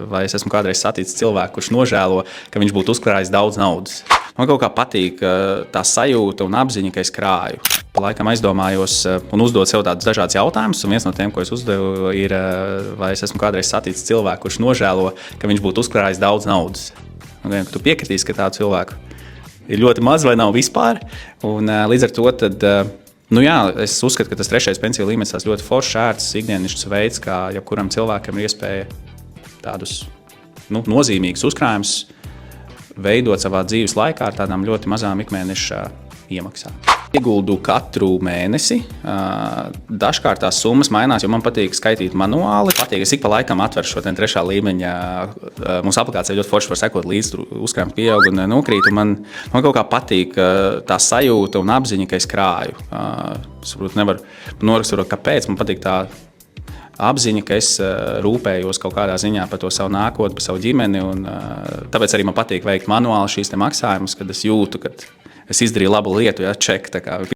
Vai es esmu kādreiz saticis cilvēku, kurš nožēlo, ka viņš būtu uzkrājis daudz naudas. Man kaut kā patīk tā sajūta un apziņa, ka es krāju. Pa laikam aizdomājos un uzdod sev tādus dažādus jautājumus, un viens no tiem, ko es uzdevu, ir, vai es esmu kādreiz saticis cilvēku, kurš nožēlo, ka viņš būtu uzkrājis daudz naudas. Un, ja tu piekritīsi, ka tādu cilvēku ir ļoti maz vai nav vispār, un līdz ar to tad, es uzskatu, ka tas trešais pensiju līmenis tās ļoti foršs, ērts, ikdienišķs veids, kā jebkuram cilvēkam ir iespēja tādus nozīmīgus uzkrājumus veidot savā dzīves laikā ar tādām ļoti mazām ikmēneša iemaksām. Ieguldu katru mēnesi. Dažkārt tās summas mainās, jo man patīk skaitīt manuāli. Es ik pa laikam atveru šo trešā līmeņa. Mums aplikācijā ļoti forši var sekot līdz uzkrājums pieaug un nokrīt. Un man kaut kā patīk tā sajūta un apziņa, ka es krāju. Es nevaru noraksturot, kāpēc. Man patīk tā apziņa, ka es rūpējos kaut kādā ziņā par to savu nākotni, par savu ģimeni. Un, tāpēc arī man patīk veikt manuāli šīs maksājumus, kad es jūtu, ka es izdarīju labu lietu, ček.